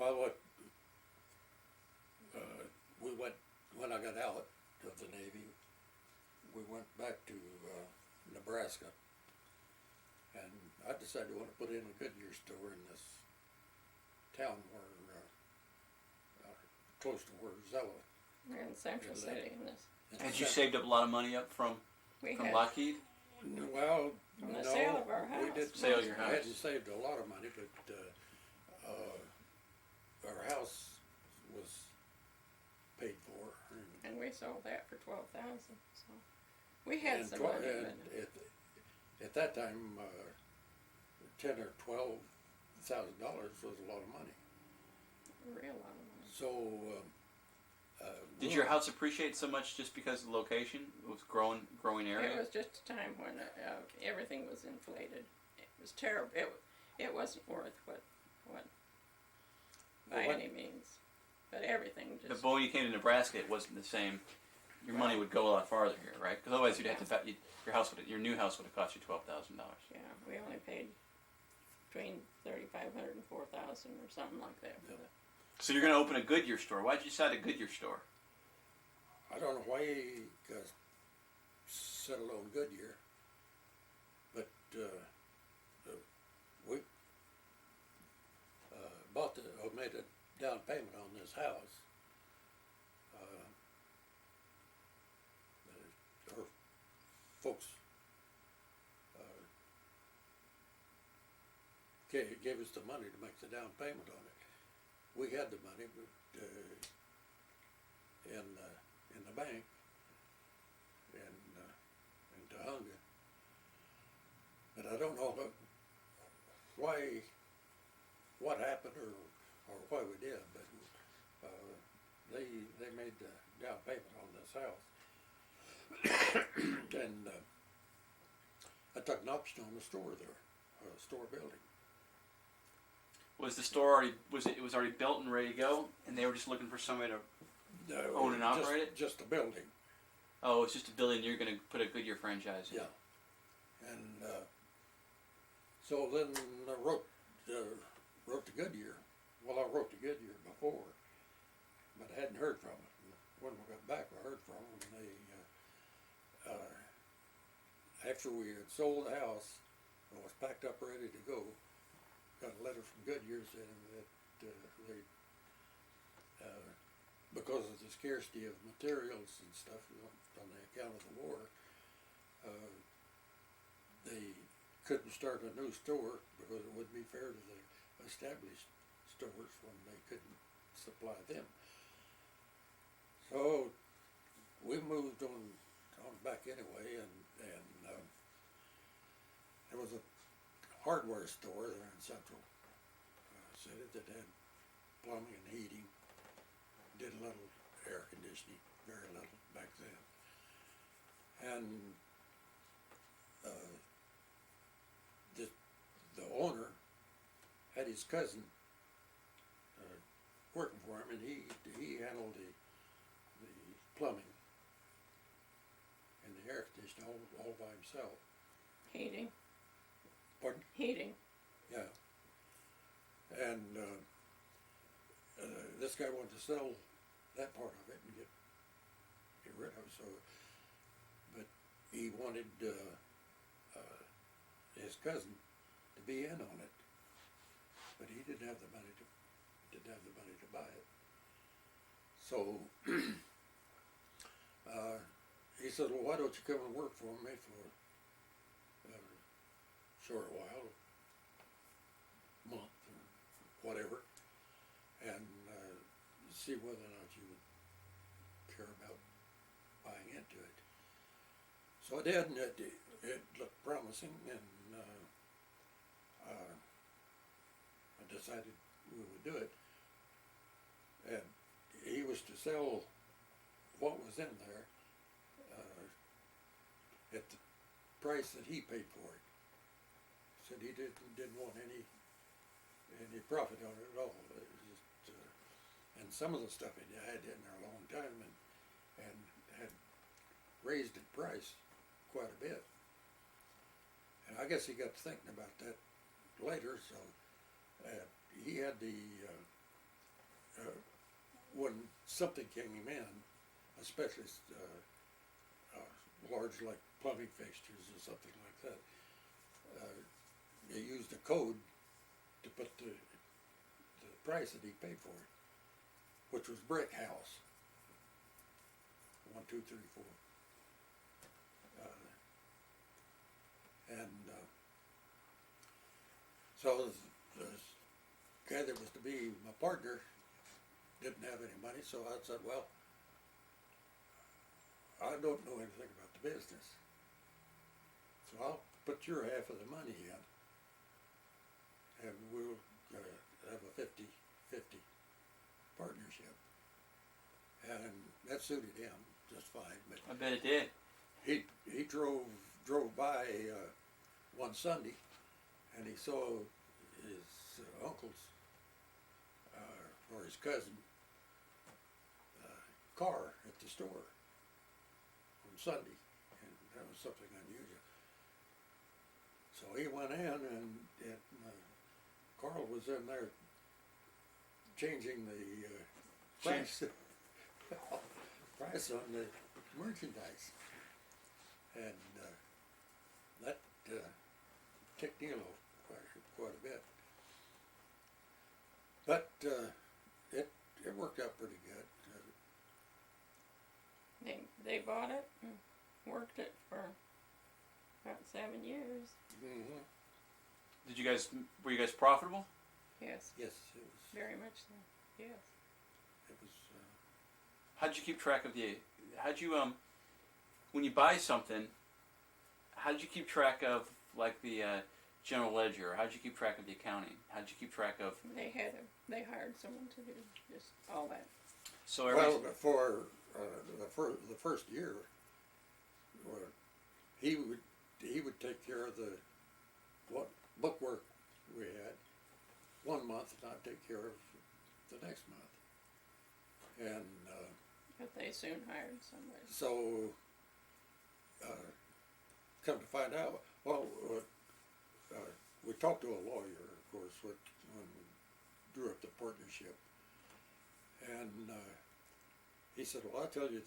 Well, we went, when I got out of the Navy, we went back to Nebraska, and I decided I want to put in a Goodyear store in this town where, close to where Zella. We're in Central City in this. Had you saved up a lot of money up from Had Lockheed? Well, from the no, sale of our house. we did Sale of your I house. hadn't saved a lot of money, but our house was paid for, And we sold that for $12,000. So we had some money. and at that time, $10,000 or $12,000 was a lot of money. A real lot of money. So. Did your house appreciate so much just because of the location? It was growing area? It was just a time when everything was inflated. It was terrible. It wasn't worth what by any means. But everything just. But when you came to Nebraska, it wasn't the same. Your money would go a lot farther here, right? Because otherwise, you'd have to. Your new house would have cost you $12,000. Yeah, we only paid between $3,500 and $4,000 or something like that for the. So you're going to open a Goodyear store. Why did you decide a Goodyear store? I don't know why he got settled on Goodyear, but we made a down payment on this house. Our folks gave us the money to make the down payment on it. We had the money, but in the bank in Tahunga, but I don't know what happened or why we did, but they made the down payment on this house, and I took an option on the store there, store building. Was the store already it was already built and ready to go, and they were just looking for somebody to own and operate it? Just a building. Oh, it's just a building. You're going to put a Goodyear franchise in. Yeah, and so then I wrote to Goodyear. Well, I wrote to Goodyear before, but I hadn't heard from it. And when we got back, I heard from them, and they, after we had sold the house, and was packed up ready to go, got a letter from Goodyear saying that they, because of the scarcity of materials and stuff on the account of the war, they couldn't start a new store because it wouldn't be fair to the established stores when they couldn't supply them. So we moved on back anyway, and there was a hardware store there in Central City that had plumbing and heating, did a little air conditioning, very little back then, and the owner had his cousin working for him, and he handled the plumbing and the air conditioning all by himself. Heating. Pardon? Heating. Yeah. And this guy wanted to sell that part of it and get rid of it. So, but he wanted his cousin to be in on it, but he didn't have the money to buy it. So he said, "Well, why don't you come and work for me for a short while, month or whatever, and see whether or not you would care about buying into it." So I did, and it looked promising, and I decided we would do it. And he was to sell what was in there at the price that he paid for it. Said he didn't want any profit on it at all. It was just, and some of the stuff he had in there a long time and had raised in price quite a bit. And I guess he got to thinking about that later, so he had the when something came in, especially large like plumbing fixtures or something like that, they used a code to put the price that he paid for it, which was brick house. 1, 2, 3, 4. So the guy that was to be my partner didn't have any money, so I said, well, I don't know anything about the business, so I'll put your half of the money in, and we'll have a 50-50 partnership. And that suited him just fine. But I bet it did. he drove by one Sunday, and he saw his uncle's or his cousin car at the store on Sunday, and that was something unusual. So he went in, and Carl was in there changing the price price on the merchandise, and that ticked Neil off quite a bit. But it worked out pretty good. They bought it and worked it for about 7 years. Mm-hmm. Were you guys profitable? Yes, Yes, it was. very much so. Yes. It was. How'd you keep track of when you buy something, how'd you keep track of like the general ledger? How'd you keep track of the accounting? How'd you keep track of? They hired someone to do just all that. So Well, for the first year, he would take care of what bookwork we had 1 month, and I'd take care of the next month. And But they soon hired somebody. so, come to find out, well, we talked to a lawyer, of course, when we drew up the partnership, and he said, well, I tell you,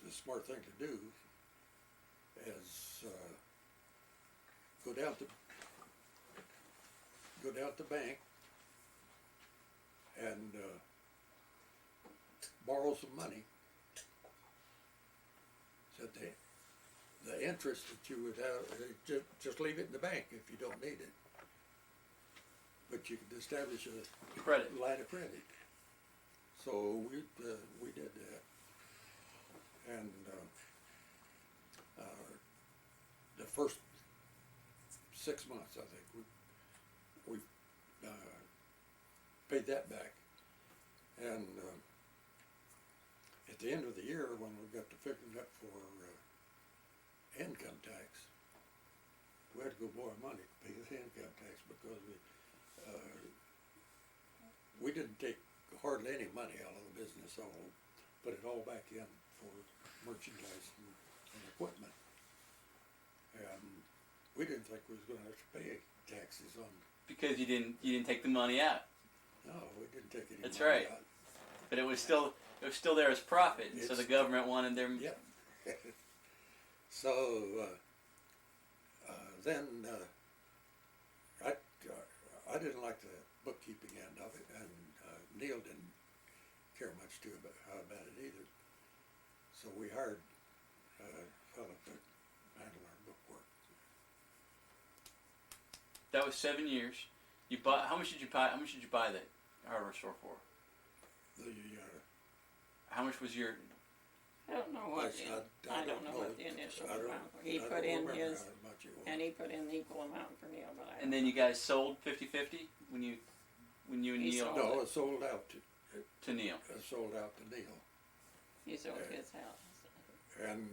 the smart thing to do is go down to the bank and borrow some money. Said the interest that you would have, just leave it in the bank if you don't need it. But you could establish a credit. line of credit. So we did that, and the first 6 months, I think, we paid that back, and at the end of the year, when we got to figuring up for income tax, we had to go borrow money to pay the income tax because we didn't take hardly any money out of the business. So put it all back in for merchandise and equipment, and we didn't think we was going to have to pay taxes on. Because you didn't take the money out. No, we didn't take any That's money right. out. But it was still there as profit, and so the government wanted their. Yep. So then I didn't like the bookkeeping end of it, and Neil didn't care much about it either. So we hired a fellow to handle our bookwork. That was 7 years. You bought. How much did you buy? How much did you buy that hardware store for? The How much was your? I don't know what I don't know what the initial amount. He put in his, and he put in the equal amount for Neil, but I. And then you guys sold 50-50 when you and He Neil sold No, it sold out to Neil. It sold out to Neil, He sold his house. and